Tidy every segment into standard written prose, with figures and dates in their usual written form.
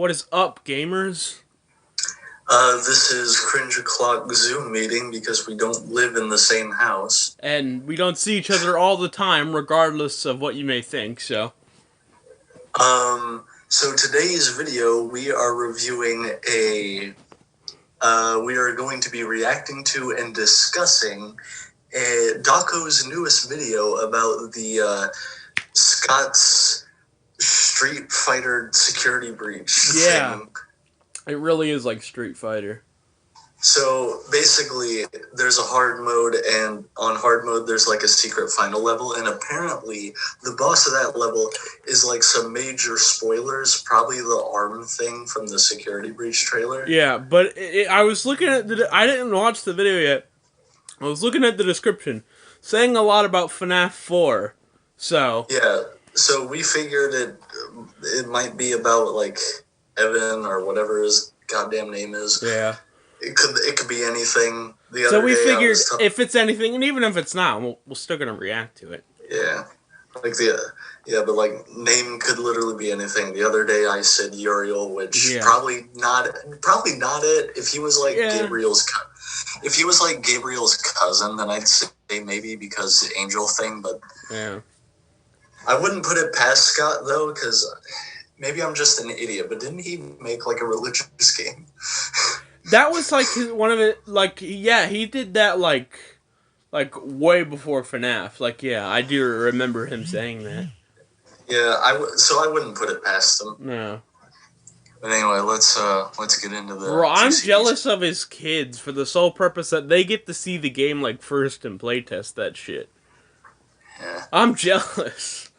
What is up, gamers? This is Cringe O'Clock Zoom meeting because we don't live in the same house. And we don't see each other all the time, regardless of what you may think, so... So today's video, we are reviewing we are going to be reacting to and discussing Dawko's newest video about the, Scott's Street Fighter security breach thing. It really is like Street Fighter. So basically, there's a hard mode, and on hard mode, there's like a secret final level, and apparently, the boss of that level is like some major spoilers, probably the arm thing from the security breach trailer. Yeah, but I was looking at I didn't watch the video yet. I was looking at the description, saying a lot about FNAF 4, so... Yeah, so we figured it might be about, like, Evan, or whatever his goddamn name is. Yeah. It could be anything. So we figured if it's anything, and even if it's not, we're still gonna react to it. Yeah, like but like name could literally be anything. The other day I said Uriel, which probably not it. If he was like if he was like Gabriel's cousin, then I'd say maybe because the angel thing. But yeah, I wouldn't put it past Scott though, because maybe I'm just an idiot. But didn't he make like a religious game? That was like one of it. Like, yeah, he did that like way before FNAF. Like, yeah, I do remember him saying that. Yeah, so I wouldn't put it past him. No. But anyway, let's get into the. Bro, I'm jealous of his kids for the sole purpose that they get to see the game like first and playtest that shit. Yeah. I'm jealous.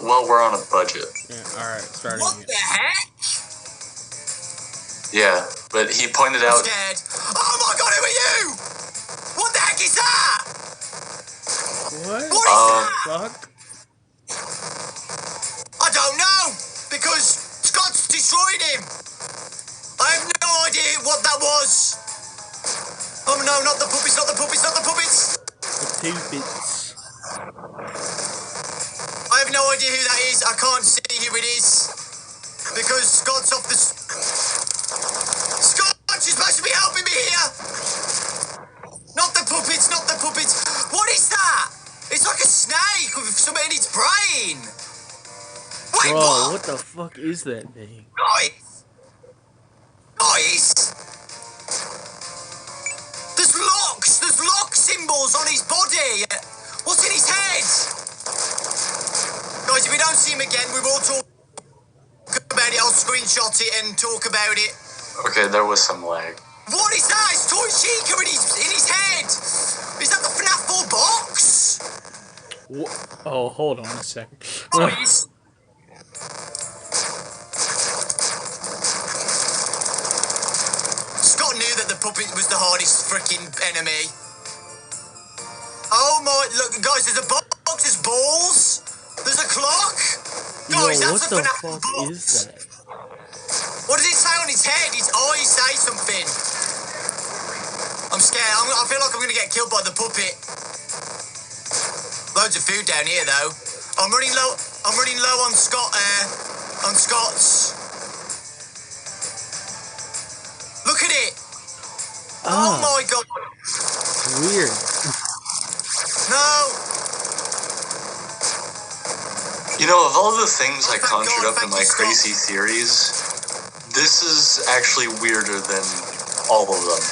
Well, we're on a budget. Yeah. All right. Starting. What the heck? Yeah, but he pointed out... I'm scared. Oh my god, who are you? What the heck is that? What? What is that? Fuck? I don't know, because Scott's destroyed him. I have no idea what that was. Oh no, not the puppets, not the puppets, not the puppets. The puppets. I have no idea who that is. I can't see who it is. Because Scott's off the... Scott, you're supposed to be helping me here! Not the puppets, not the puppets. What is that? It's like a snake with something in its brain. Wait, bro, what the fuck is that thing? Guys! Guys! There's lock symbols on his body. What's in his head? Guys, if we don't see him again, we will talk about it. I'll screenshot it and talk about it. Okay, there was some lag. What is that? It's Toy Chica in his head! Is that the FNAF 4 box? Oh, hold on a second. Guys! Scott knew that the puppet was the hardest freaking enemy. Oh my, look, guys, there's a box, there's balls, there's a clock. Guys, yo, that's what a the FNAF fuck box. is that? What does it say on his head? His eyes say something. I'm scared. I feel like I'm going to get killed by the puppet. Loads of food down here, though. I'm running low on Scott's. Look at it. Oh my god. Weird. No. You know, of all the things I conjured up in my crazy theories, this is actually weirder than all of them.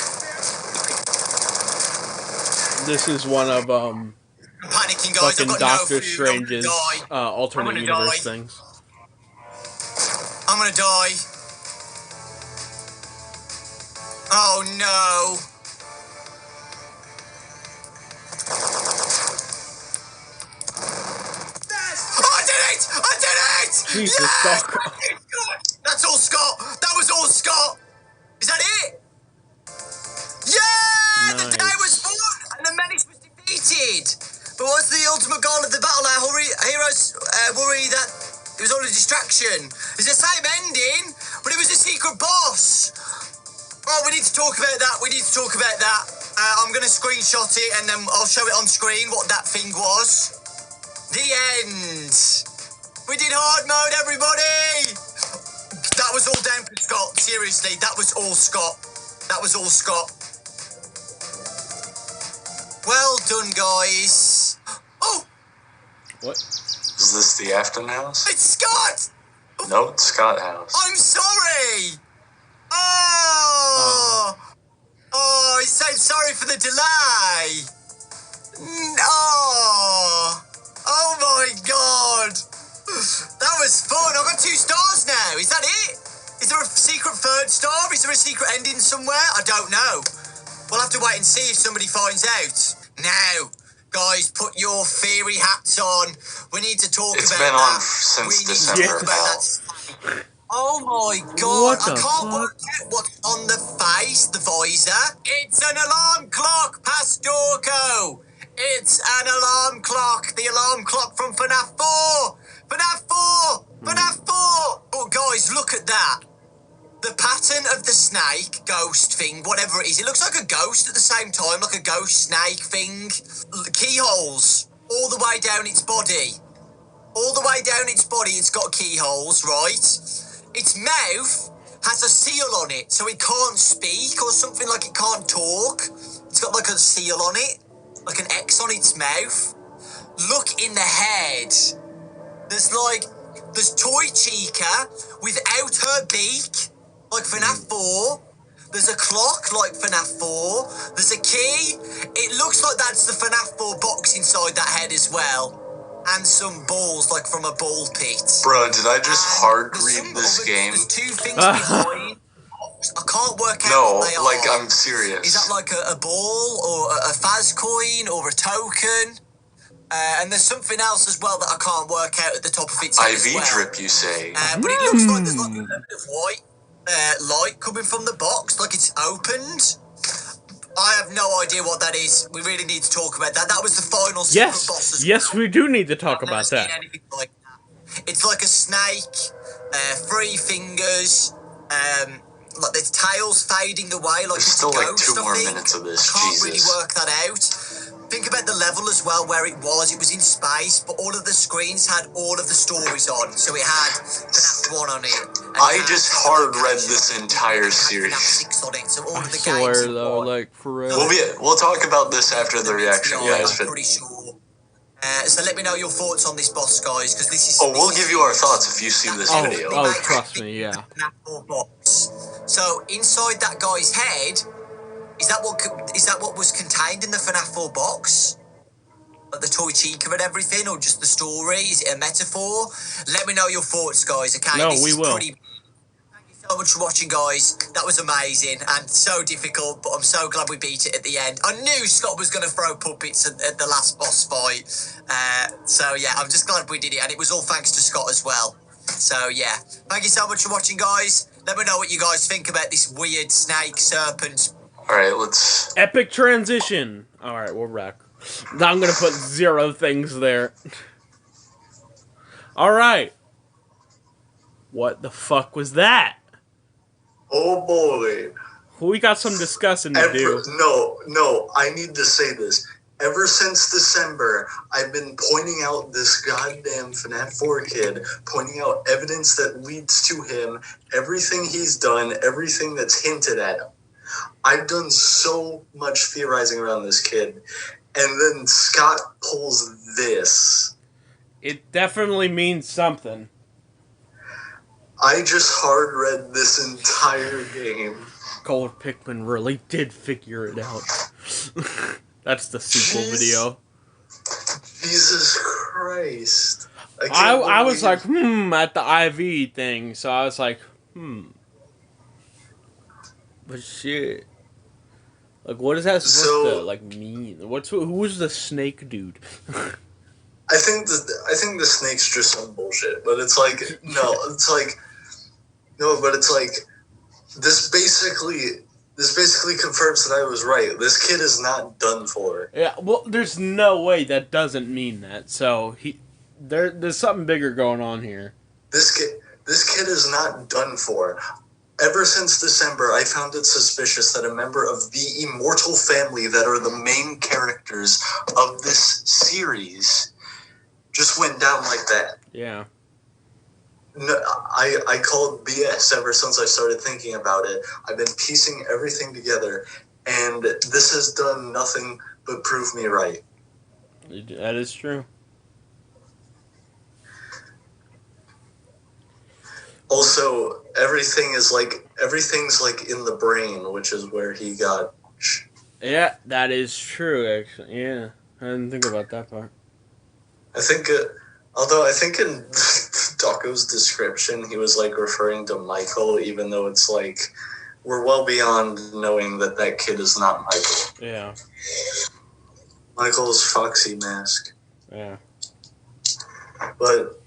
This is one of, panicking, guys. fucking Doctor Strange's, alternate universe things. I'm gonna die. Oh no. I did it! Jesus, yes! Dawko. That's all Scott. That was all Scott. Is that it? Yeah! Nice. The day was fought and the menace was defeated. But what's the ultimate goal of the battle? Our heroes worry that it was all a distraction. It's the same ending, but it was a secret boss. Oh, we need to talk about that. I'm going to screenshot it and then I'll show it on screen what that thing was. The end. We did hard mode, everyone. seriously, that was all Scott. That was all Scott. Well done, guys. Oh, What? Is this the Afton house? it's Scott! No, it's Scott house. I'm sorry! Oh! Oh, I'm so sorry for the delay! Oh! Oh my god! That was fun! I got 2 stars now! Is that it? Is there a secret 3rd star? Is there a secret ending somewhere? I don't know. We'll have to wait and see if somebody finds out. Now, guys, put your theory hats on. We need to talk It's about been that. on since We need to December, talk about pal. that. Oh my god, What I the can't fuck? work out what's on the face, the visor. It's an alarm clock, Pastorko. It's an alarm clock. The alarm clock from FNAF 4. FNAF 4! FNAF 4! Oh, guys, look at that. The pattern of the snake, ghost thing, whatever it is, it looks like a ghost at the same time, like a ghost snake thing. Keyholes all the way down its body. All the way down its body, it's got keyholes, right? Its mouth has a seal on it, so it can't speak or something, like it can't talk. It's got like a seal on it, like an X on its mouth. Look in the head. There's Toy Chica without her beak, like FNAF 4. There's a clock like FNAF 4. There's a key. It looks like that's the FNAF 4 box inside that head as well. And some balls, like from a ball pit. Bro, did I just And hard there's read some this other- game? There's 2 things behind. I can't work out No, what they like, are. I'm serious. Is that like a ball or a Faz coin or a token? And there's something else as well that I can't work out at the top of its head as IV well. drip, you say? But it looks like there's like a little bit of white light coming from the box, like it's opened. I have no idea what that is. We really need to talk about that. That was the final secret boss as Yes, well. we do need to talk I've never about seen that. anything like that. It's like a snake, 3 fingers, like the tail's fading away, like There's it's still a like ghost, 2 more I think. minutes of this, I can't really Jesus. work that out. Think about the level as well, where it was. It was in space, but all of the screens had all of the stories on. So it had FNAF 1 on it. and it I had just the hard read location this on it, entire and it had series. FNAF 6 on it, so all I of the swear games though, on. like for real. We'll talk about this after the reaction, Yeah, guys. I'm But, pretty sure. So let me know your thoughts on this boss, guys, because this is. oh, we'll give you our thoughts if you see this Oh, video. oh, trust me, yeah. Box. So inside that guy's head, is that what was contained in the FNAF 4 box? Like the Toy Chica and everything, or just the story? Is it a metaphor? Let me know your thoughts, guys. Okay, No, this we is will. Thank you so much for watching, guys. That was amazing and so difficult, but I'm so glad we beat it at the end. I knew Scott was going to throw puppets at the last boss fight. So yeah, I'm just glad we did it, and it was all thanks to Scott as well. So yeah, thank you so much for watching, guys. Let me know what you guys think about this weird snake serpent. Alright, let's... Epic transition. All right, we're back. I'm gonna put 0 things there. All right. What the fuck was that? Oh boy. We got some discussing to do. No, I need to say this. Ever since December, I've been pointing out this goddamn FNAF 4 kid, pointing out evidence that leads to him, everything he's done, everything that's hinted at him. I've done so much theorizing around this kid, and then Scott pulls this. It definitely means something. I just hard read this entire game. Gold Pikmin really did figure it out. That's the sequel Jeez. video. Jesus Christ. I was like, at the IV thing, so I was like, But shit. Like, what is that supposed to, like, mean? Who was the snake dude? I think the snake's just some bullshit, but it's like this basically confirms that I was right. This kid is not done for. Yeah, well, there's no way that doesn't mean that. So there's something bigger going on here. This kid is not done for. Ever since December, I found it suspicious that a member of the Immortal family that are the main characters of this series just went down like that. Yeah. No, I call it BS ever since I started thinking about it. I've been piecing everything together, and this has done nothing but prove me right. That is true. Also, everything's like in the brain, which is where he got. Yeah, that is true, actually. Yeah. I didn't think about that part. I think, although I think in Taco's description, he was like referring to Michael, even though it's like we're well beyond knowing that that kid is not Michael. Yeah. Michael's Foxy Mask. Yeah. But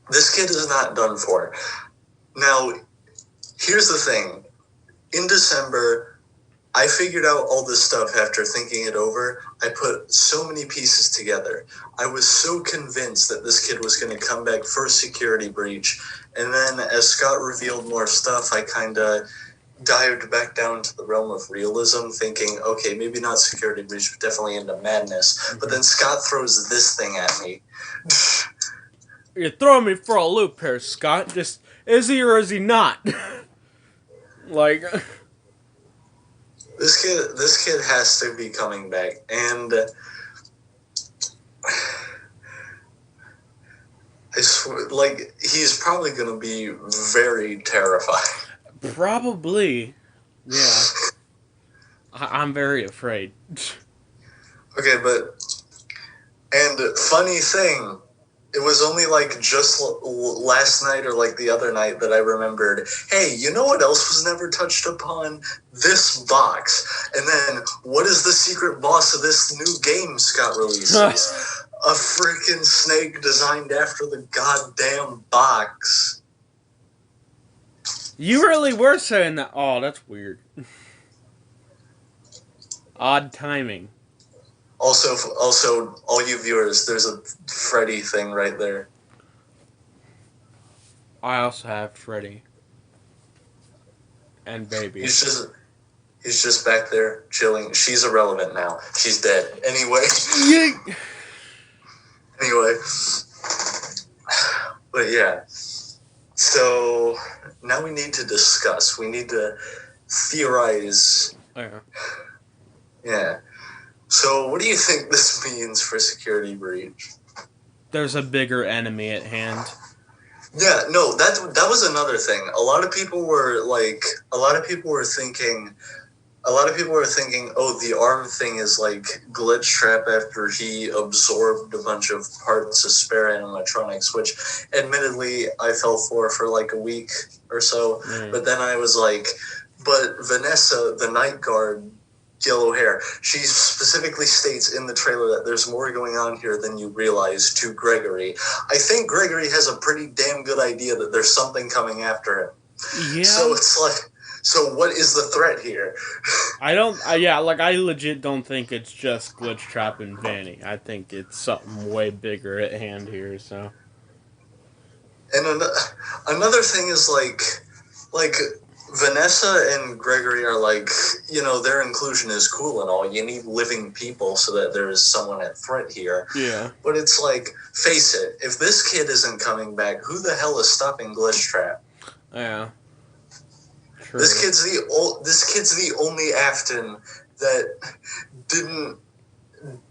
this kid is not done for. Now, here's the thing. In December, I figured out all this stuff after thinking it over. I put so many pieces together. I was so convinced that this kid was going to come back for Security Breach. And then as Scott revealed more stuff, I kind of dived back down to the realm of realism, thinking, okay, maybe not Security Breach, but definitely into madness. But then Scott throws this thing at me. You're throwing me for a loop here, Scott. Just, is he or is he not? Like... This kid has to be coming back, and I swear, like, he's probably gonna be very terrifying. Probably. Yeah. I'm very afraid. Okay, but, and funny thing, it was only like just last night or like the other night that I remembered, hey, you know what else was never touched upon? This box. And then, what is the secret boss of this new game Scott releases? A freaking snake designed after the goddamn box. You really were saying that. Oh, that's weird. Odd timing. Also, all you viewers, there's a Freddy thing right there. I also have Freddy. And Baby. He's just back there chilling. She's irrelevant now. She's dead. Anyway. Anyway. But yeah. So now we need to discuss. We need to theorize. Yeah. Yeah. So, what do you think this means for Security Breach? There's a bigger enemy at hand. Yeah, no, that was another thing. A lot of people were thinking, oh, the arm thing is like Glitch Trap after he absorbed a bunch of parts of spare animatronics, which admittedly I fell for like a week or so. But then I was like, but Vanessa, the night guard, yellow hair, she specifically states in the trailer that there's more going on here than you realize to Gregory. I think Gregory has a pretty damn good idea that there's something coming after him. Yeah. So it's like, so what is the threat here? I legit don't think it's just Glitch Trap and Vanny. I think it's something way bigger at hand here, so. And another thing is like Vanessa and Gregory are like, you know, their inclusion is cool and all. You need living people so that there is someone at threat here. Yeah. But it's like, face it, if this kid isn't coming back, who the hell is stopping Glitch Trap? Yeah. True. This kid's the only Afton that didn't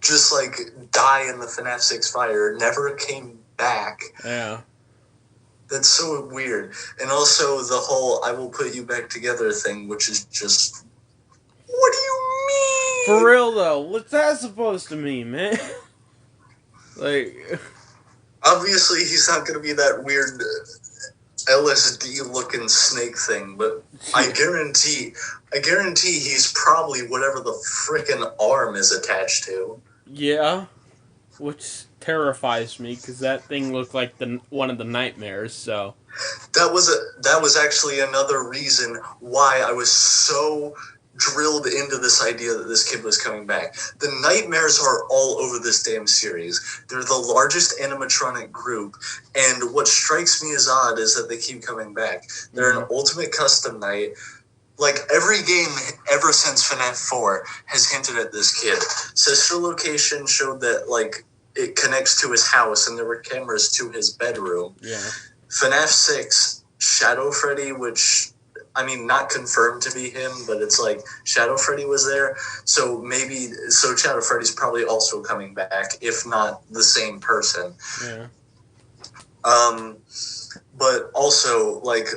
just like die in the FNAF 6 fire, never came back. Yeah. That's so weird. And also the whole I will put you back together thing, which is just, what do you mean? For real though, what's that supposed to mean, man? Like, obviously he's not going to be that weird LSD looking snake thing, but I guarantee he's probably whatever the frickin' arm is attached to. yeah. Which terrifies me, because that thing looked like one of the nightmares, so. That was actually another reason why I was so drilled into this idea that this kid was coming back. The nightmares are all over this damn series. They're the largest animatronic group, and what strikes me as odd is that they keep coming back. They're an ultimate custom night. Like, every game ever since FNAF 4 has hinted at this kid. Sister Location showed that, like, it connects to his house, and there were cameras to his bedroom. Yeah. FNAF 6, Shadow Freddy, which, I mean, not confirmed to be him, but it's like Shadow Freddy was there. So Shadow Freddy's probably also coming back, if not the same person. Yeah. But also, like,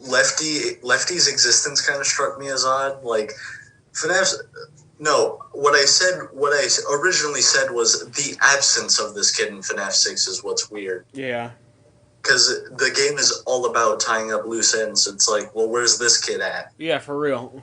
Lefty's existence kind of struck me as odd. Like, FNAF's... No, what I originally said was the absence of this kid in FNAF 6 is what's weird. Yeah. Because the game is all about tying up loose ends. It's like, well, where's this kid at? Yeah, for real.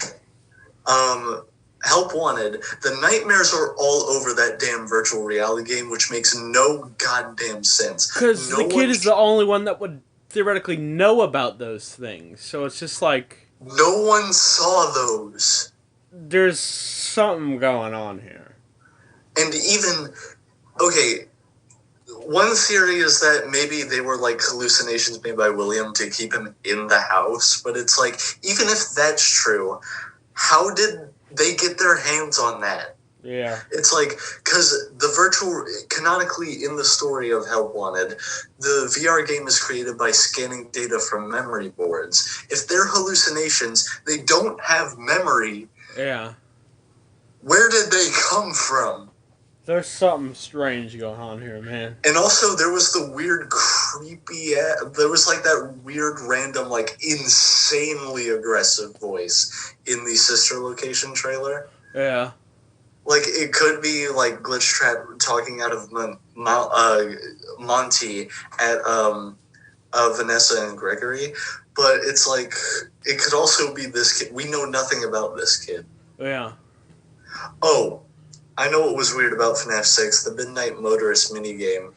Help Wanted. The nightmares are all over that damn virtual reality game, which makes no goddamn sense. Because the kid is the only one that would theoretically know about those things. So it's just like... No one saw those. There's something going on here. And even... Okay, one theory is that maybe they were like hallucinations made by William to keep him in the house. But it's like, even if that's true, how did they get their hands on that? Yeah. It's like, because canonically in the story of Help Wanted, the VR game is created by scanning data from memory boards. If they're hallucinations, they don't have memory. Yeah. Where did they come from? There's something strange going on here, man. And also, there was the weird, creepy... There was, like, that weird, random, like, insanely aggressive voice in the Sister Location trailer. Yeah. Like, it could be, like, Glitch Trap talking out of Monty at Vanessa and Gregory, but it's like, it could also be this kid. We know nothing about this kid. Yeah. Oh, I know what was weird about FNAF 6, the Midnight Motorist minigame.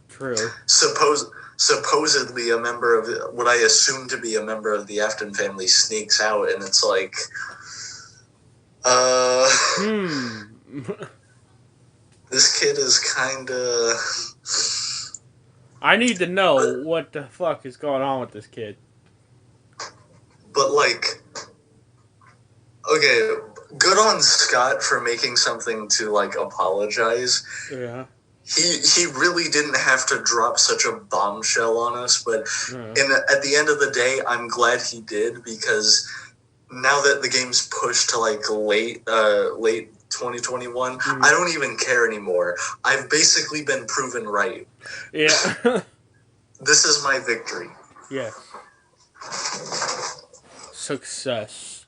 True. Supposedly a member of, what I assume to be a member of the Afton family sneaks out, and it's like, this kid is kinda... I need to know what the fuck is going on with this kid. But, like, okay, good on Scott for making something to, like, apologize. Yeah. He really didn't have to drop such a bombshell on us, but at the end of the day, I'm glad he did, because now that the game's pushed to, like, late 2021, I don't even care anymore. I've basically been proven right. Yeah. This is my victory. Yeah. Success.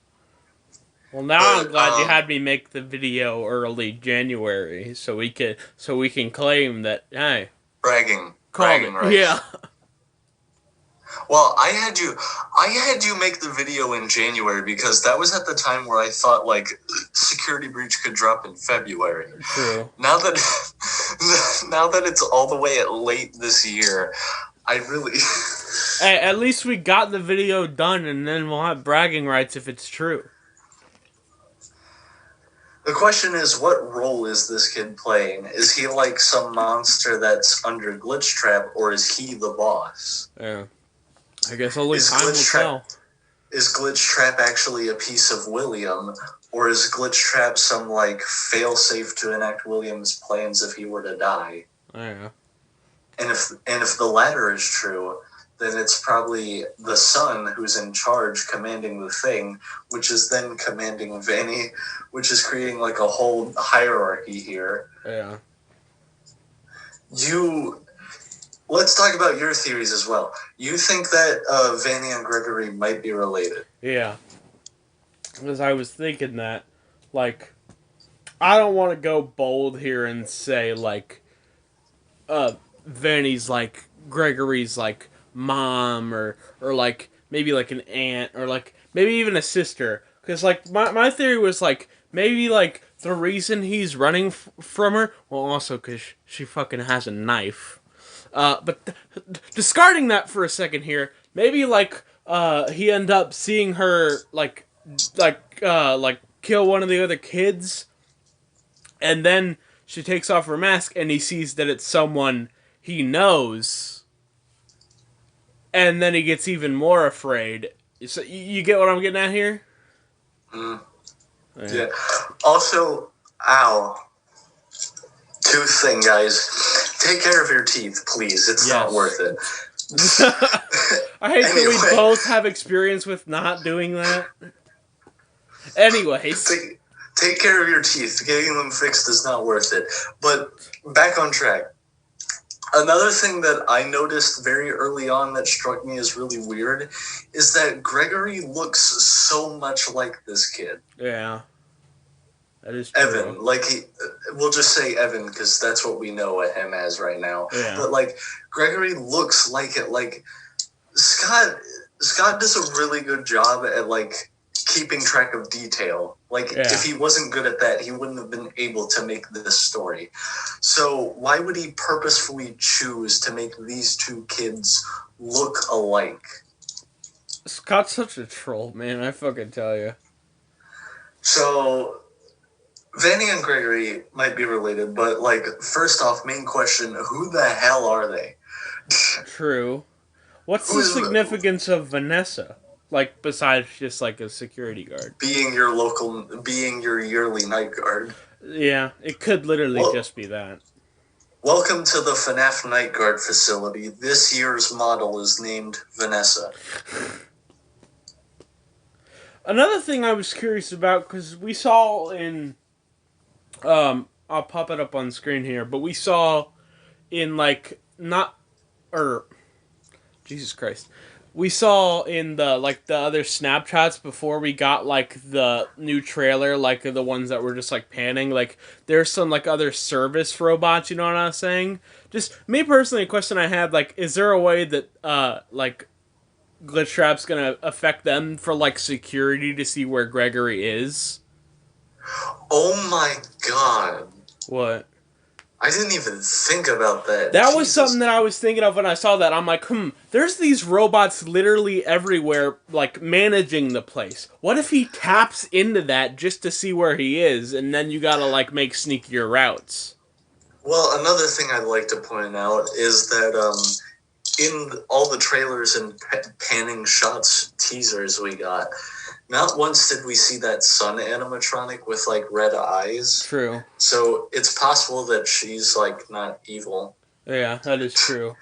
Well, now I'm glad you had me make the video early January, so we can claim that, hey, bragging right? Yeah. Well, I had you make the video in January because that was at the time where I thought, like, Security Breach could drop in February. True. Now that it's all the way at late this year, I really... Hey, at least we got the video done, and then we'll have bragging rights if it's true. The question is, what role is this kid playing? Is he like some monster that's under Glitch Trap, or is he the boss? Yeah. I guess only time will tell. Is Glitch Trap actually a piece of William, or is Glitch Trap some, like, fail-safe to enact William's plans if he were to die? Yeah. And if the latter is true, then it's probably the son who's in charge commanding the thing, which is then commanding Vanny, which is creating, like, a whole hierarchy here. Yeah. Let's talk about your theories as well. You think that Vanny and Gregory might be related? Yeah. Because I was thinking that, like, I don't want to go bold here and say, like, Vanny's, like, Gregory's, like, mom, or like, maybe, like, an aunt, or, like, maybe even a sister. Because, like, my theory was, like, maybe, like, the reason he's running from her, well, also because she fucking has a knife. But discarding that for a second here, maybe, like, he ended up seeing her, like, kill one of the other kids, and then she takes off her mask, and he sees that it's someone he knows, and then he gets even more afraid. So, you get what I'm getting at here? Yeah. Also, ow. Tooth thing, guys. Take care of your teeth, please. It's not worth it. I hate that we Anyway. both have experience with not doing that. Anyways. Take care of your teeth. Getting them fixed is not worth it. But back on track. Another thing that I noticed very early on that struck me as really weird is that Gregory looks so much like this kid. Yeah. That is true. Evan. Like, we'll just say Evan because that's what we know him as right now. Yeah. But, like, Gregory looks like it. Like, Scott does a really good job at, like, keeping track of detail. Like, Yeah. if he wasn't good at that, he wouldn't have been able to make this story. So why would he purposefully choose to make these two kids look alike? Scott's such a troll, man. I fucking tell you. So Vanny and Gregory might be related, but, like, first off, main question, who the hell are they? True. What's Who the is- significance of Vanessa? Like, besides just, like, a security guard. Being your yearly night guard. Yeah, it could literally Well- just be that. Welcome to the FNAF Night Guard facility. This year's model is named Vanessa. Another thing I was curious about, because we saw in... I'll pop it up on screen here, but we saw in, like, Jesus Christ. We saw in the, like, the other Snapchats before we got, like, the new trailer, like, the ones that were just, like, panning, like, there's some, like, other service robots, you know what I'm saying? Just, me personally, a question I had, like, is there a way that, like, Glitchtrap's gonna affect them for, like, security to see where Gregory is? Oh my god. What? I didn't even think about that. That was Jesus. something that I was thinking of when I saw that. I'm like, there's these robots literally everywhere, like, managing the place. What if he taps into that just to see where he is, and then you gotta, like, make sneakier routes? Well, another thing I'd like to point out is that in all the trailers and panning shots teasers we got, not once did we see that sun animatronic with, like, red eyes. True. So it's possible that she's, like, not evil. Yeah, that is true.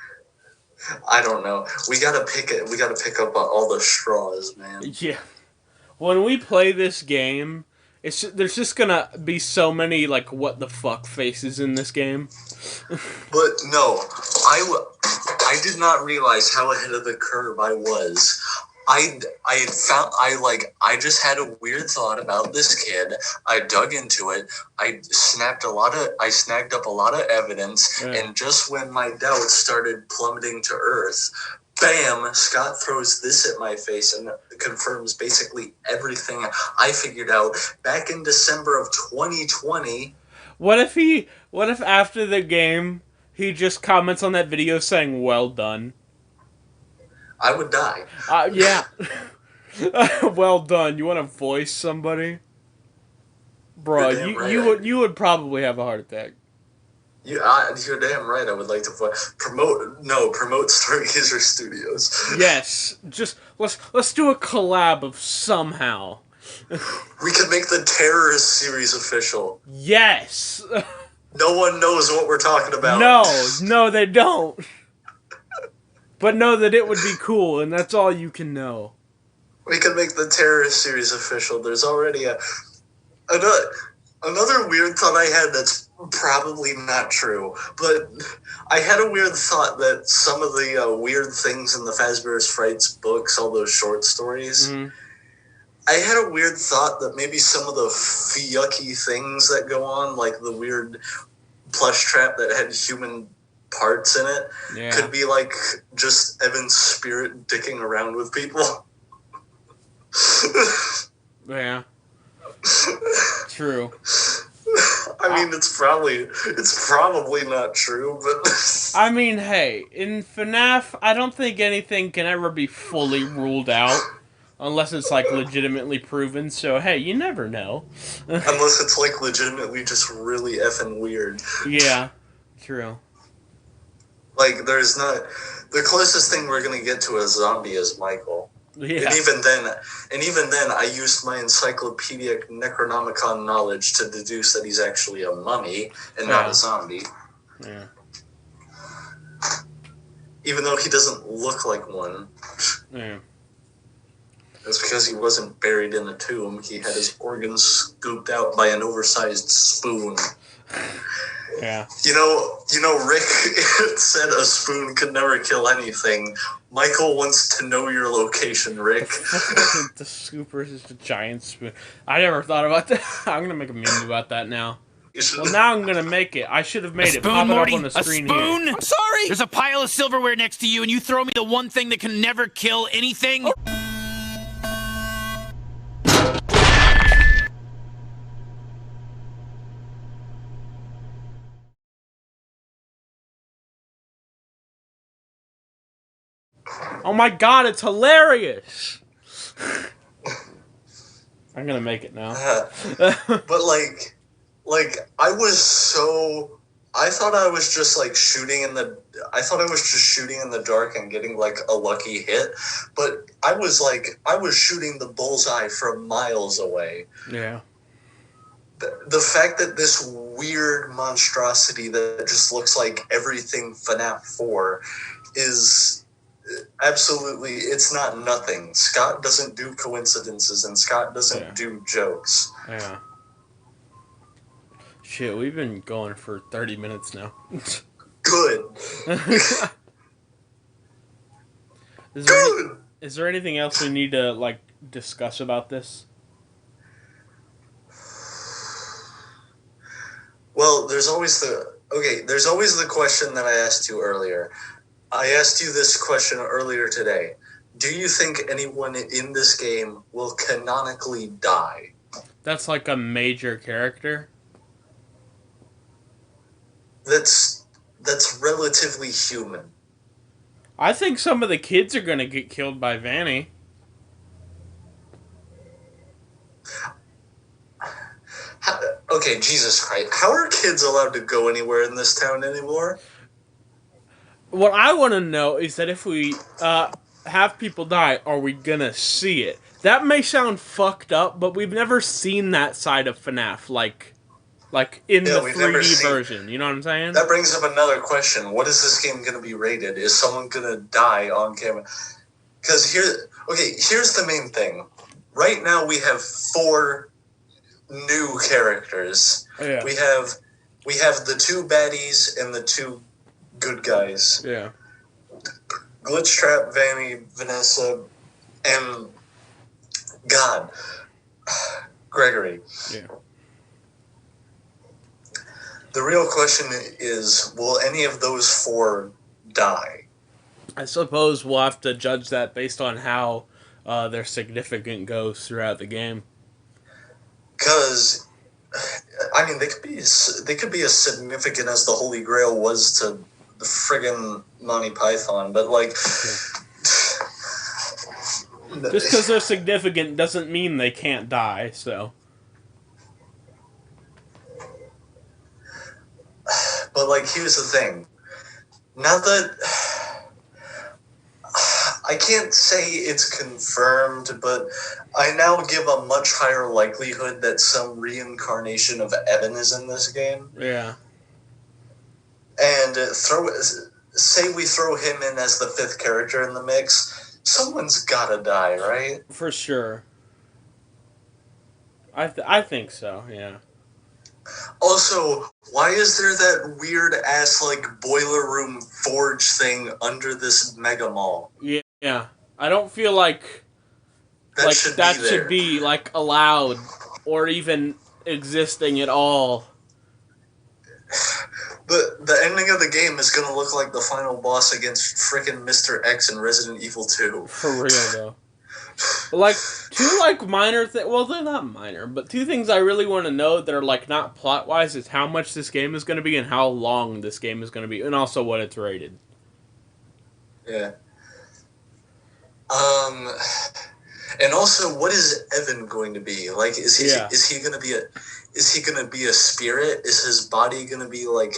I don't know. We gotta pick it. We gotta pick up all the straws, man. Yeah. When we play this game, there's just gonna be so many, like, what the fuck faces in this game. But no, I did not realize how ahead of the curve I was. I just had a weird thought about this kid. I dug into it. I snagged up a lot of evidence, Yeah. and just when my doubts started plummeting to earth, bam, Scott throws this at my face and confirms basically everything I figured out back in December of 2020. What if after the game, he just comments on that video saying, "Well done"? I would die. Yeah. Well done. You want to voice somebody? Bro, You're damn right. you would probably have a heart attack. You're damn right. I would like to promote Stargazer Studios. Yes. Just let's do a collab of somehow. We could make the Terrorist series official. Yes. No one knows what we're talking about. No, they don't. But know that it would be cool, and that's all you can know. We could make the Terrorist series official. There's already another weird thought I had that's probably not true, but I had a weird thought that some of the weird things in the Fazbear's Frights books, all those short stories, I had a weird thought that maybe some of the yucky things that go on, like the weird plush trap that had human parts in it, could be like just Evan's spirit dicking around with people. Yeah. True. I mean, it's probably not true, but I mean, hey, in FNAF, I don't think anything can ever be fully ruled out unless it's, like, legitimately proven. So, hey, you never know. unless it's like legitimately just really effing weird. Yeah, true. Like, there's not the closest thing we're gonna get to a zombie is Michael. Yeah. And even then, I used my encyclopedic Necronomicon knowledge to deduce that he's actually a mummy and not a zombie. Yeah. even though he doesn't look like one. Yeah. That's because he wasn't buried in a tomb. He had his organs scooped out by an oversized spoon. Yeah. You know, Rick said a spoon could never kill anything. Michael wants to know your location, Rick. The scooper is just a giant spoon. I never thought about that. I'm gonna make a meme about that now. Well, now I'm gonna make it. I should have made it. Pop it up on the screen here. I'm sorry! There's a pile of silverware next to you, and you throw me the one thing that can never kill anything? Oh my god, it's hilarious! I'm gonna make it now. But I thought I was just like shooting in the dark and getting like a lucky hit, but I was shooting the bullseye from miles away. Yeah. The fact that this weird monstrosity that just looks like everything FNAF 4 is absolutely, it's not nothing. Scott doesn't do coincidences, and Scott doesn't do jokes. Yeah. Shit, we've been going for 30 minutes now. Good. Is there anything else we need to, like, discuss about this? Well, there's always the question that I asked you earlier. I asked you this question earlier today. Do you think anyone in this game will canonically die? That's like a major character? That's relatively human. I think some of the kids are gonna get killed by Vanny. Okay, Jesus Christ. How are kids allowed to go anywhere in this town anymore? What I want to know is that if we have people die, are we gonna see it? That may sound fucked up, but we've never seen that side of FNAF, like in the 3D version. You know what I'm saying? That brings up another question. What is this game going to be rated? Is someone going to die on camera? Because here's the main thing. Right now we have 4 new characters. Oh, yeah. We have the 2 baddies and the 2 good guys. Yeah. Glitchtrap, Vanny, Vanessa, and God, Gregory. Yeah. The real question is, will any of those 4 die? I suppose we'll have to judge that based on how their significance goes throughout the game. Because, I mean, they could be as significant as the Holy Grail was to the friggin' Monty Python, but like, just because they're significant doesn't mean they can't die. So. But, like, here's the thing. Now that... I can't say it's confirmed, but I now give a much higher likelihood that some reincarnation of Evan is in this game. Yeah. And say we throw him in as the 5th character in the mix, someone's gotta die, right? For sure. I think so, yeah. Also, why is there that weird-ass, like, boiler room forge thing under this mega mall? Yeah. I don't feel like that should be, like, allowed or even existing at all. The ending of the game is gonna look like the final boss against frickin' Mr. X in Resident Evil 2. For real, though. Like, 2, like, minor things... Well, they're not minor, but 2 things I really want to know that are, like, not plot-wise is how much this game is going to be and how long this game is going to be, and also what it's rated. Yeah. And also, what is Evan going to be? Like, is he gonna be a spirit? Is his body gonna be, like...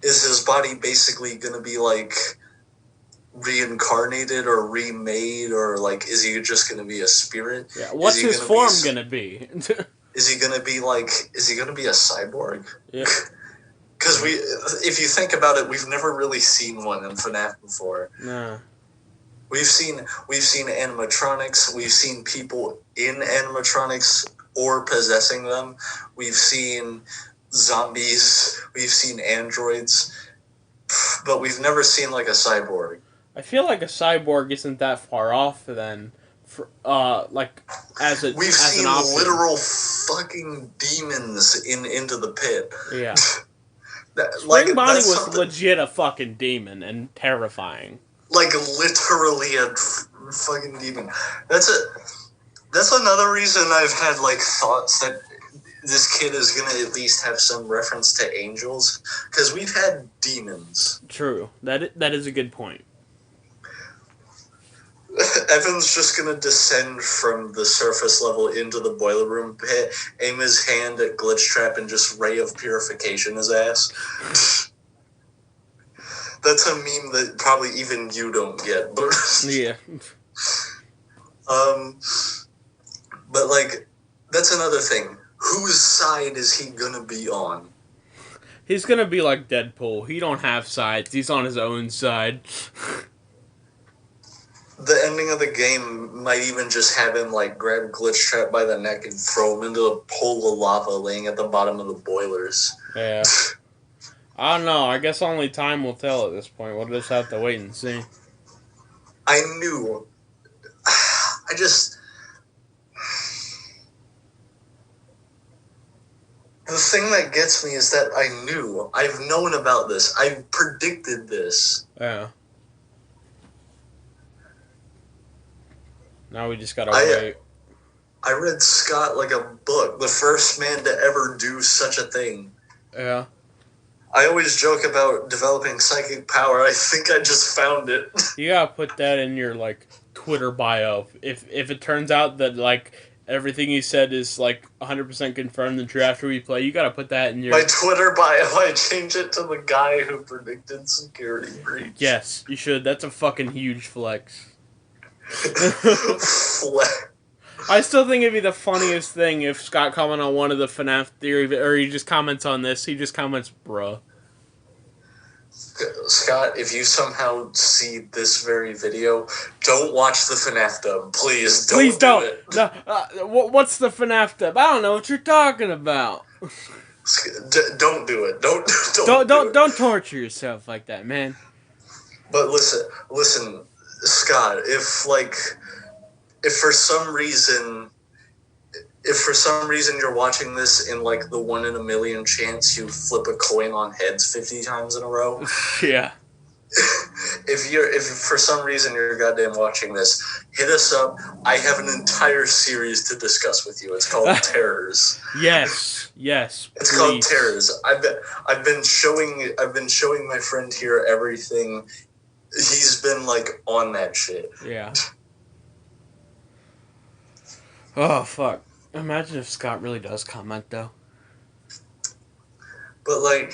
Is his body basically gonna be, like... reincarnated or remade, or like, is he just gonna be a spirit? Yeah, what's his form gonna be? Is he gonna be a cyborg? Yeah. Because if you think about it, we've never really seen one in FNAF before. Nah. We've seen animatronics. We've seen people in animatronics or possessing them. We've seen zombies. We've seen androids, but we've never seen like a cyborg. I feel like a cyborg isn't that far off then. Like as an We've seen option. literal fucking demons into the pit. Yeah. Like, Spring Bonnie that's was something- legit a fucking demon and terrifying. like literally a fucking demon. That's another reason I've had like thoughts that this kid is gonna at least have some reference to angels, because we've had demons. True. That is a good point. Evan's just gonna descend from the surface level into the boiler room pit, aim his hand at Glitchtrap, and just ray of purification his ass. That's a meme that probably even you don't get, but Yeah. but like, that's another thing. Whose side is he gonna be on? He's gonna be like Deadpool. He don't have sides. He's on his own side. The ending of the game might even just have him like grab Glitchtrap by the neck and throw him into a pool of lava laying at the bottom of the boilers. Yeah. I don't know. I guess only time will tell at this point. We'll just have to wait and see. I knew. The thing that gets me is that I knew. I've known about this. I've predicted this. Yeah. Now we just gotta wait. I read Scott like a book. The first man to ever do such a thing. Yeah. I always joke about developing psychic power. I think I just found it. You gotta put that in your like Twitter bio. If it turns out that like everything you said is like 100% confirmed and true after we play, you gotta put that in your My Twitter bio, I change it to the guy who predicted security breach. Yes, you should. That's a fucking huge flex. I still think it'd be the funniest thing if Scott commented on one of the FNAF theory, or he just comments on this. He just comments, bruh. Scott, if you somehow see this very video, don't watch the FNAF dub. Please don't. Please don't. Do it. No, what's the FNAF dub? I don't know what you're talking about. Don't do it. Don't Don't torture yourself like that, man. But listen, Scott. If for some reason you're watching this in like the 1 in a million chance you flip a coin on heads 50 times in a row, Yeah. if for some reason you're goddamn watching this, hit us up. I have an entire series to discuss with you. It's called Terrors. Yes. It's called Please. Terrors. I've been showing my friend here everything. He's been like on that shit. Yeah. Oh fuck! Imagine if Scott really does comment though. But like,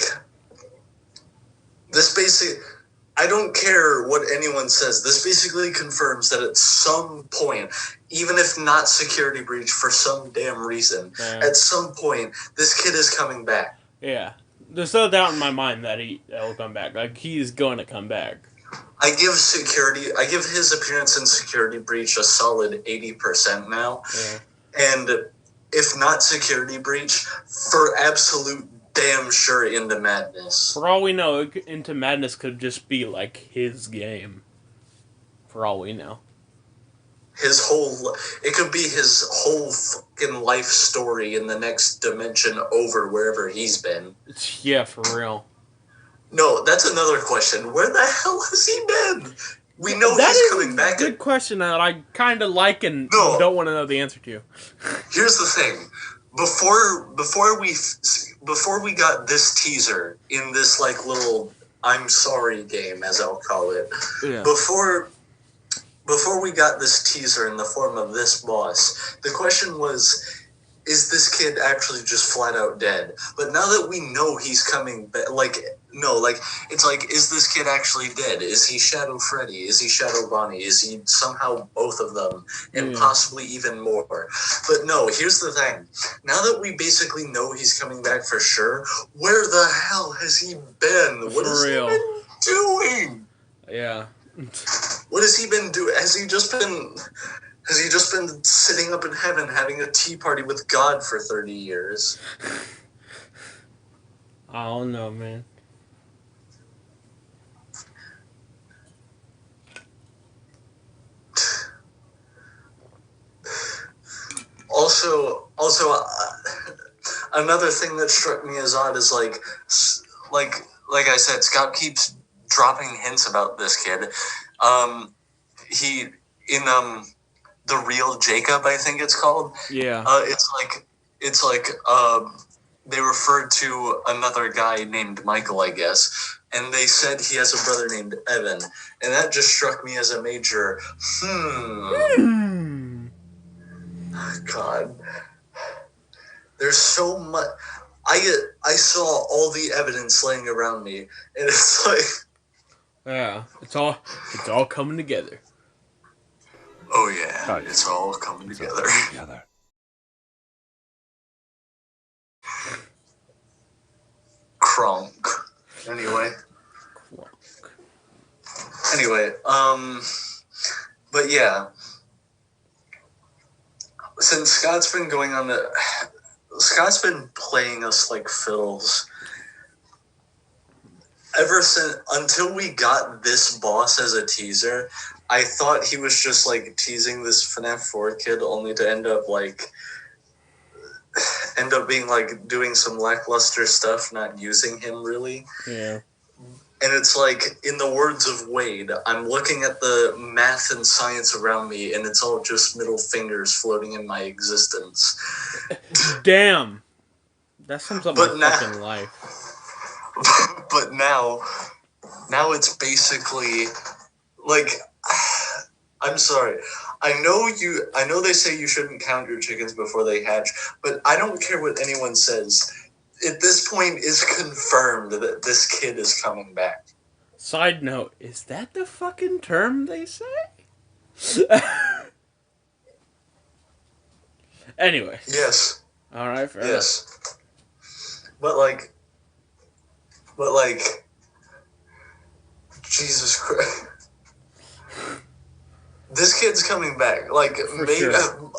this basically, I don't care what anyone says. This basically confirms that at some point, even if not security breach for some damn reason, at some point, this kid is coming back. Yeah. There's no doubt in my mind that he'll come back. Like, he's going to come back. I give his appearance in Security Breach a solid 80% now. Yeah. And if not Security Breach, for absolute damn sure Into Madness. For all we know, Into Madness could just be, like, his game. For all we know. It could be his whole fucking life story in the next dimension over wherever he's been. Yeah, for real. No, that's another question. Where the hell has he been? We know he's coming back. That's a good question that I kind of like and don't want to know the answer to. Here's the thing. Before we got this teaser in this like little I'm sorry game, as I'll call it. Yeah. Before we got this teaser in the form of this boss, the question was, is this kid actually just flat out dead? But now that we know he's coming back, like, No, like, it's like, is this kid actually dead? Is he Shadow Freddy? Is he Shadow Bonnie? Is he somehow both of them? And Yeah. possibly even more. But no, here's the thing. Now that we basically know he's coming back for sure, where the hell has he been? What For has real. he been doing? Yeah. What has he been doing? Has he just been sitting up in heaven having a tea party with God for 30 years? I don't know, man. Also, another thing that struck me as odd is like I said, Scott keeps dropping hints about this kid. He in the real Jacob, I think it's called. Yeah. It's like they referred to another guy named Michael, I guess, and they said he has a brother named Evan, and that just struck me as a major God. There's so much. I saw all the evidence laying around me, and it's like, Yeah. It's all coming together. oh yeah, it's all coming together. Kronk. Anyway, but yeah, since Scott's been playing us like fiddles ever since, until we got this boss as a teaser. I thought he was just like teasing this FNAF 4 kid, only to end up being like doing some lackluster stuff, not using him really. Yeah. And it's like, in the words of Wade, I'm looking at the math and science around me, and it's all just middle fingers floating in my existence. Damn. That sums up But my now- fucking life. But now it's basically like, I'm sorry. I know they say you shouldn't count your chickens before they hatch, but I don't care what anyone says. At this point, it's confirmed that this kid is coming back. Side note, is that the fucking term they say? Anyway. Yes. Alright, fair enough. Yes. But like, Jesus Christ. This kid's coming back. Like, maybe, sure.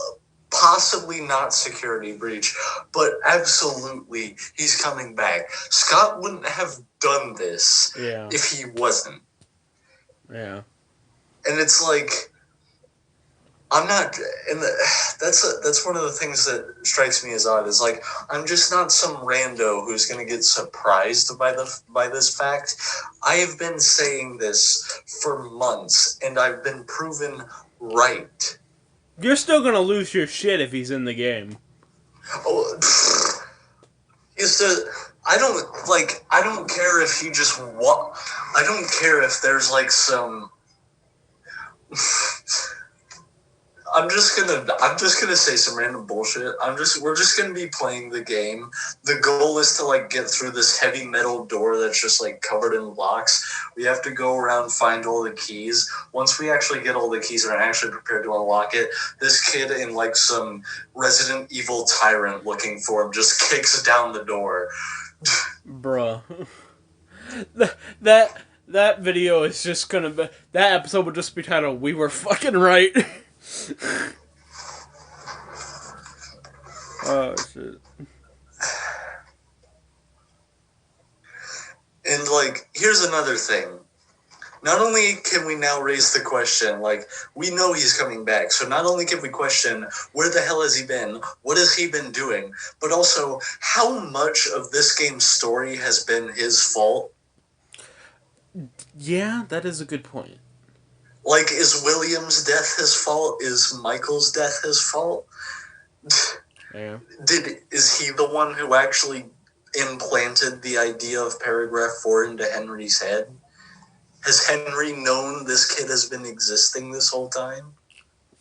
possibly not security breach, but absolutely he's coming back. Scott wouldn't have done this Yeah. if he wasn't. Yeah. And it's like, I'm not, and that's one of the things that strikes me as odd, is like, I'm just not some rando who's going to get surprised by this fact. I have been saying this for months, and I've been proven right. You're still gonna lose your shit if he's in the game. Oh, I don't care if he just I don't care if there's like some. I'm just gonna say some random bullshit. We're just gonna be playing the game. The goal is to like get through this heavy metal door that's just like covered in locks. We have to go around, find all the keys. Once we actually get all the keys and are actually prepared to unlock it, this kid in like some Resident Evil tyrant looking for him just kicks down the door. Bruh. That video is just gonna be, that episode would just be titled, "We Were Fucking Right." Oh shit. And like, here's another thing. Not only can we now raise the question, like, we know he's coming back, so not only can we question, where the hell has he been? What has he been doing? But also, how much of this game's story has been his fault? Yeah, that is a good point. Like, is William's death his fault? Is Michael's death his fault? Yeah. Is he the one who actually implanted the idea of paragraph 4 into Henry's head? Has Henry known this kid has been existing this whole time?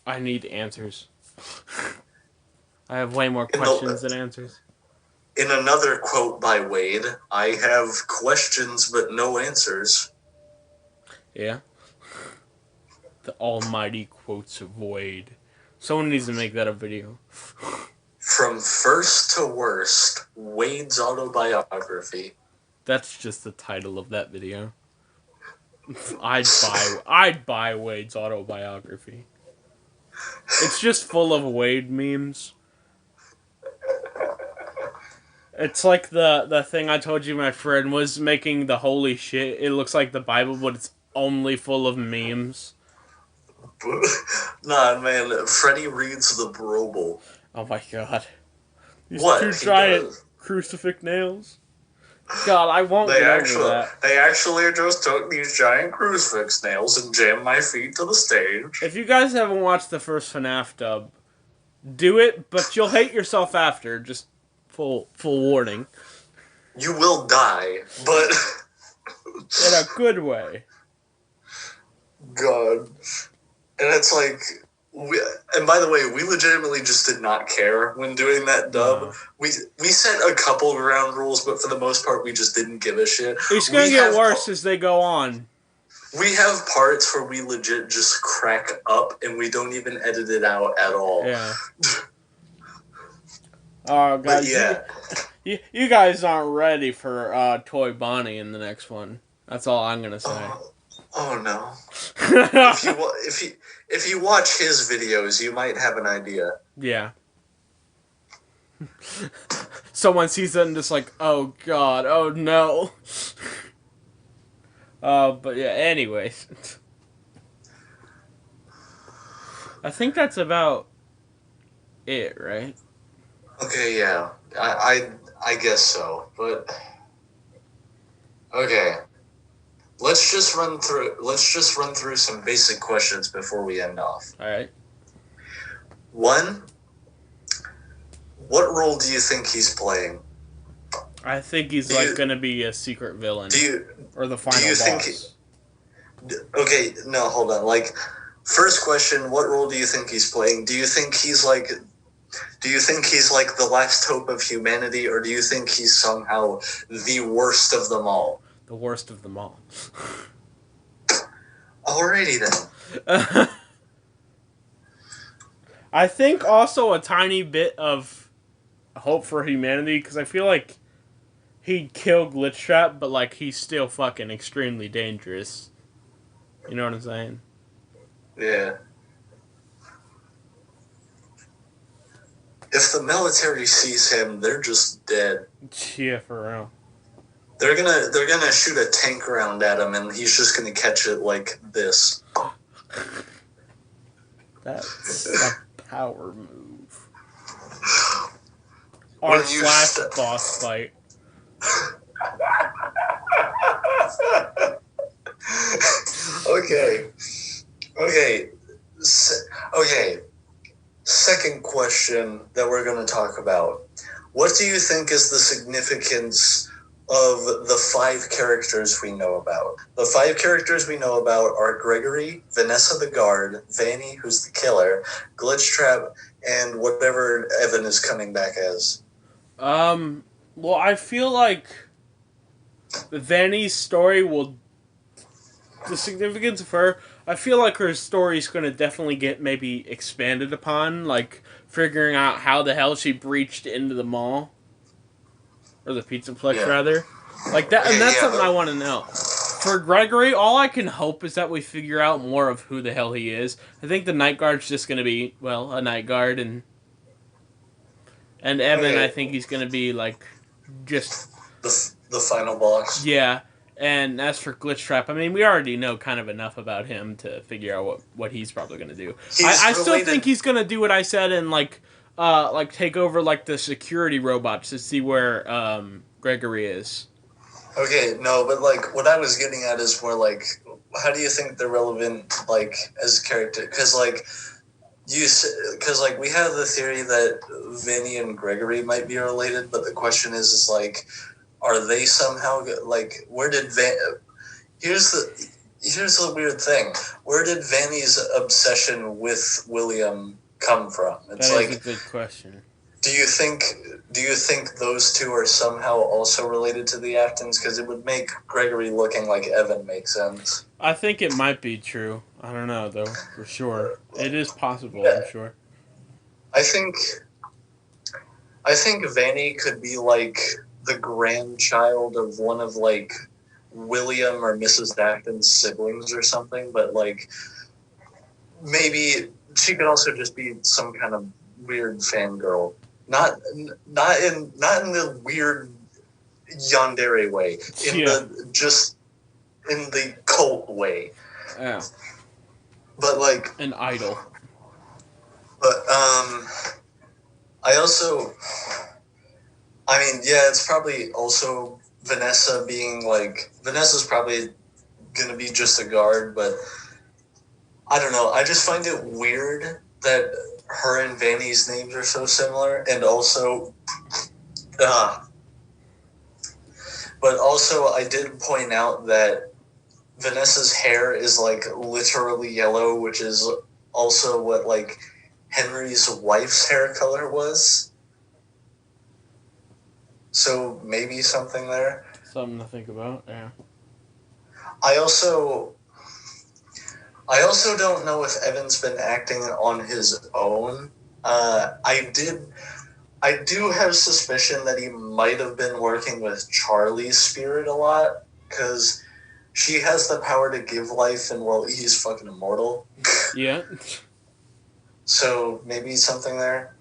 I need answers. I have way more questions than answers. In another quote by Wade, I have questions but no answers. Yeah. The almighty quotes of Wade. Someone needs to make that a video. From first to worst, Wade's autobiography. That's just the title of that video. I'd buy Wade's autobiography. It's just full of Wade memes. It's like the thing I told you my friend was making the holy shit. It looks like the Bible, but it's only full of memes. Nah, man, Freddie reads the Brobel. Oh my god. These What? two He giant does. crucifix nails. God, I won't get over that. They actually just took these giant crucifix nails and jammed my feet to the stage. If you guys haven't watched the first FNAF dub, do it, but you'll hate yourself after. Just full warning. You will die, but In a good way. God. And it's like, and by the way, we legitimately just did not care when doing that dub. No. We set a couple ground rules, but for the most part, we just didn't give a shit. It's gonna We get have worse as they go on. We have parts where we legit just crack up, and we don't even edit it out at all. Yeah. Oh, But guys, yeah, you guys aren't ready for Toy Bonnie in the next one. That's all I'm gonna say. oh no. If you watch his videos, you might have an idea. Yeah. Someone sees it and just like, oh god, oh no. But yeah, anyways. I think that's about it, right? Okay, yeah, I guess so, but okay. Let's just run through some basic questions before we end off. Alright. One, what role do you think he's playing? I think he's Do like you- gonna be a secret villain. Do you Or the final you think boss. Okay, no, hold on. Like, first question, what role do you think he's playing? Do you think he's like the last hope of humanity, or do you think he's somehow the worst of them all? The worst of them all. Alrighty then. I think also a tiny bit of hope for humanity, because I feel like he'd kill Glitchtrap, but like he's still fucking extremely dangerous. You know what I'm saying? Yeah. If the military sees him, they're just dead. Yeah, for real. They're gonna shoot a tank round at him, and he's just gonna catch it like this. That's a power move. When R you slash st- boss fight. Okay. Okay. Second question that we're going to talk about. What do you think is the significance of the 5 characters we know about? The 5 characters we know about are Gregory, Vanessa the guard, Vanny, who's the killer, Glitchtrap, and whatever Evan is coming back as. Well, I feel like Vanny's story will... The significance of her, I feel like her story is going to definitely get maybe expanded upon, like figuring out how the hell she breached into the mall. Or the Pizzaplex, Yeah. rather. Like that, and Okay, that's yeah, something but- I want to know. For Gregory, all I can hope is that we figure out more of who the hell he is. I think the Night Guard's just going to be, well, a Night Guard, and Evan, Okay. I think he's going to be, like, just, The final boss. yeah. And as for Glitchtrap, I mean, we already know kind of enough about him to figure out what he's probably going to do. I still related- think he's going to do what I said and, like take over, like, the security robots to see where Gregory is. Okay, no, but like what I was getting at is more like, how do you think they're relevant, like as character? Because like we have the theory that Vinny and Gregory might be related, but the question is like, are they somehow like where did Here's the weird thing. Where did Vanny's obsession with William come from? It's That is like a good question. Do you think those two are somehow also related to the Aftons? Because it would make Gregory looking like Evan make sense. I think it might be true. I don't know though for sure. It is possible. Yeah. I'm sure. I think Vanny could be like the grandchild of one of like William or Mrs. Afton's siblings or something, but like maybe she could also just be some kind of weird fangirl. Not in the weird yandere way. In the cult way. Yeah. But like An idol. But it's probably also Vanessa being like Vanessa's probably gonna be just a guard, but I don't know. I just find it weird that her and Vanny's names are so similar, and also, but also I did point out that Vanessa's hair is like literally yellow, which is also what like Henry's wife's hair color was. So maybe something there. Something to think about. Yeah. I also don't know if Evan's been acting on his own. I do have suspicion that he might have been working with Charlie's spirit a lot, because she has the power to give life, and well, he's fucking immortal. Yeah. So maybe something there.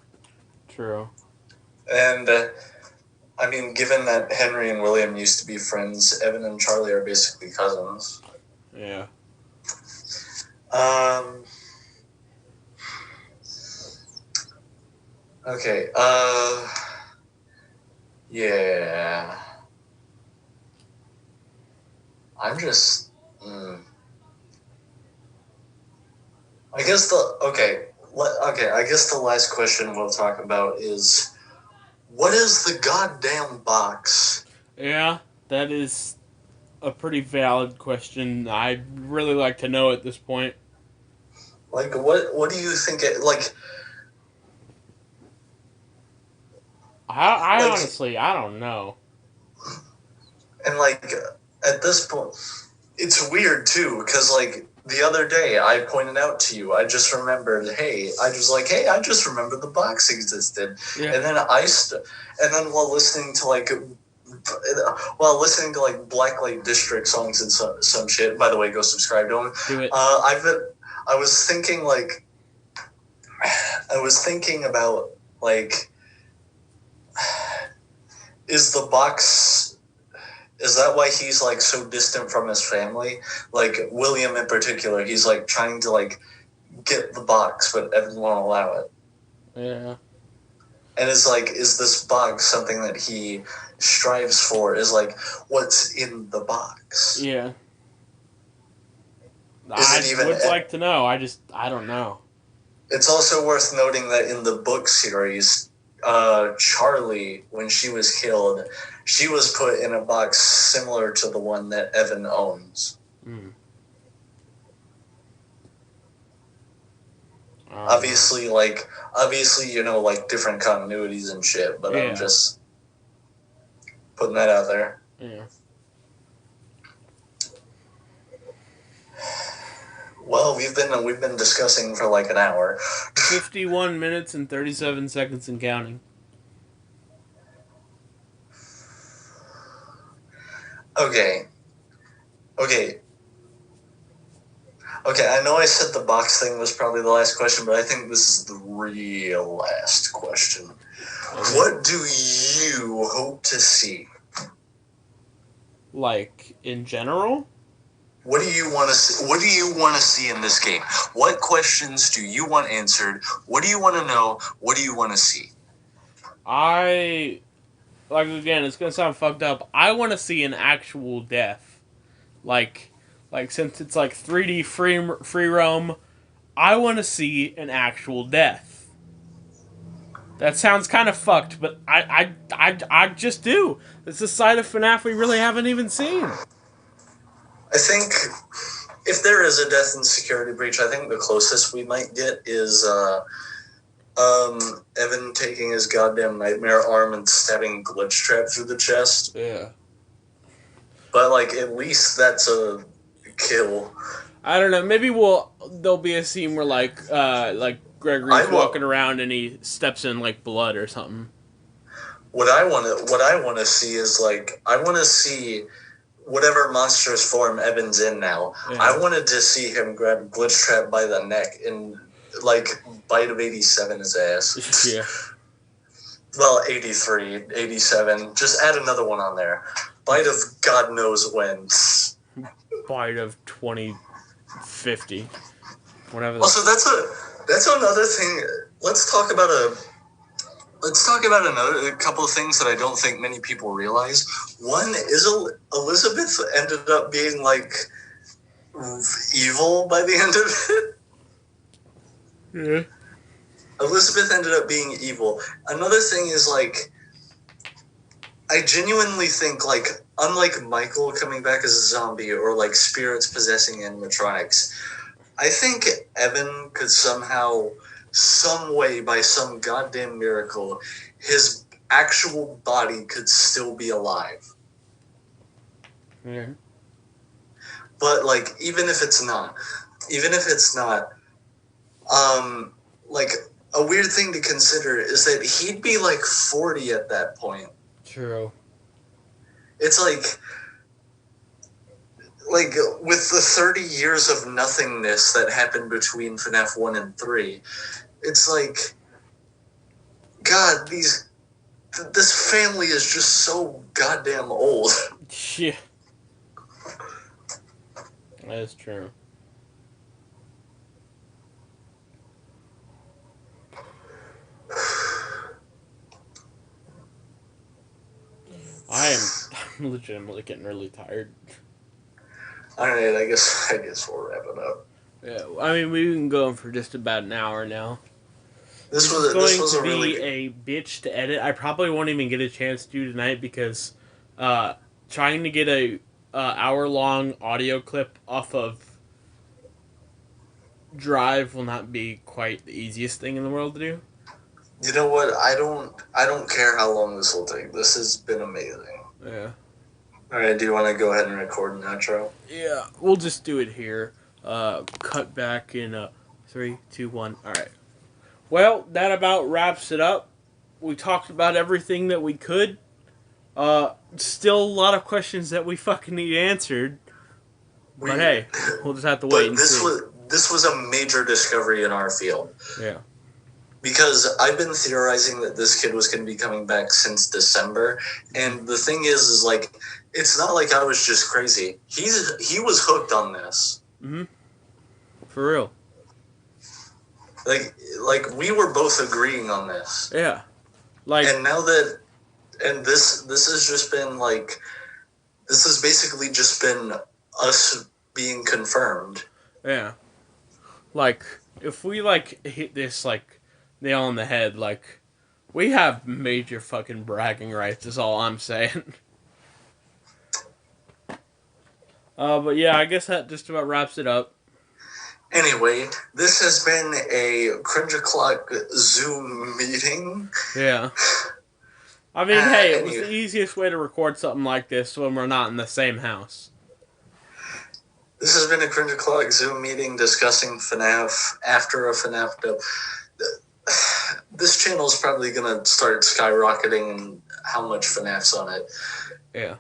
True. And given that Henry and William used to be friends, Evan and Charlie are basically cousins. Yeah. Okay. Yeah. I'm just. I guess I guess the last question we'll talk about is, what is the goddamn box? Yeah, that is a pretty valid question. I'd really like to know at this point. Like, what do you think it, like... I honestly, I don't know. And, like, at this point, it's weird, too, because, like, the other day I pointed out to you, I just remembered, I just remembered the box existed. Yeah. And then while listening to, like, Blacklight District songs and some shit, by the way, go subscribe to them. Do it. I was thinking about, like, is that why he's, like, so distant from his family? Like, William in particular, he's, like, trying to, like, get the box, but Evan won't allow it. Yeah. And it's like, is this box something that he strives for? Is, like, what's in the box? Yeah. I would like to know. I don't know. It's also worth noting that in the book series, Charlie, when she was killed, she was put in a box similar to the one that Evan owns. Obviously, like, different continuities and shit, but yeah. I'm just putting that out there. Yeah. Well, we've been discussing for like an hour. 51 minutes and 37 seconds and counting. Okay, I know I said the box thing was probably the last question, but I think this is the real last question. Okay. What do you hope to see? Like, in general? What do you want to see? What do you want to see in this game? What questions do you want answered? What do you want to know? What do you want to see? Again, it's going to sound fucked up. I want to see an actual death. Like, since it's like 3D free roam, I want to see an actual death. That sounds kind of fucked, but I just do. It's a side of FNAF we really haven't even seen. I think if there is a death in Security Breach, I think the closest we might get is Evan taking his goddamn nightmare arm and stabbing Glitchtrap through the chest. Yeah. But, like, at least that's a kill. I don't know. Maybe there'll be a scene where like Gregory's walking around and he steps in like blood or something. What I want to see is like I want to see whatever monstrous form Evan's in now. Yeah. I wanted to see him grab Glitchtrap by the neck and like Bite of 87 his ass. Yeah. Well, 83, 87. Just add another one on there. Bite of God knows when. Bite of 2050. Whatever. Also, that's another thing. Let's talk about a couple of things that I don't think many people realize. One is Elizabeth ended up being like evil by the end of it. Yeah. Elizabeth ended up being evil. Another thing is like I genuinely think like unlike Michael coming back as a zombie or like spirits possessing animatronics, I think Evan could somehow, some way, by some goddamn miracle, his actual body could still be alive. Yeah. But like even if it's not, like a weird thing to consider is that he'd be like 40 at that point. True. It's like with the 30 years of nothingness that happened between FNAF 1 and 3, it's like, God, this family is just so goddamn old. Yeah. That is true. I'm legitimately getting really tired. Alright, I guess we'll wrap it up. Yeah, I mean, we've been going for just about an hour now. This was going to be a bitch to edit. I probably won't even get a chance to do tonight because trying to get a hour-long audio clip off of Drive will not be quite the easiest thing in the world to do. You know what? I don't care how long this will take. This has been amazing. Yeah. Alright, do you want to go ahead and record an outro? Yeah, we'll just do it here. Cut back in 3, 2, 1. Alright. Well, that about wraps it up. We talked about everything that we could. Still a lot of questions that we fucking need answered. But hey, we'll just have to wait and see. This was a major discovery in our field. Yeah. Because I've been theorizing that this kid was going to be coming back since December, and the thing is like, it's not like I was just crazy. He was hooked on this. Mm-hmm. For real. Like we were both agreeing on this. Yeah. Like, and now that, and this has just been like, this has basically just been us being confirmed. Yeah. Like, if we like hit this like nail on the head, like, we have major fucking bragging rights is all I'm saying. But yeah, I guess that just about wraps it up. Anyway, this has been a Cringe O'Clock Zoom meeting. Yeah. I mean, hey, it was the easiest way to record something like this when we're not in the same house. This has been a Cringe O'Clock Zoom meeting discussing FNAF after a FNAF dub. This channel is probably going to start skyrocketing and how much FNAF's on it. Yeah.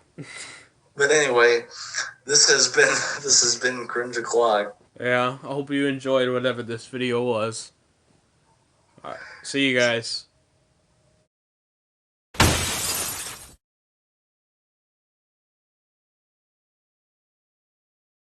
But anyway, this has been Cringe O'Clock. Yeah, I hope you enjoyed whatever this video was. Alright, see you guys.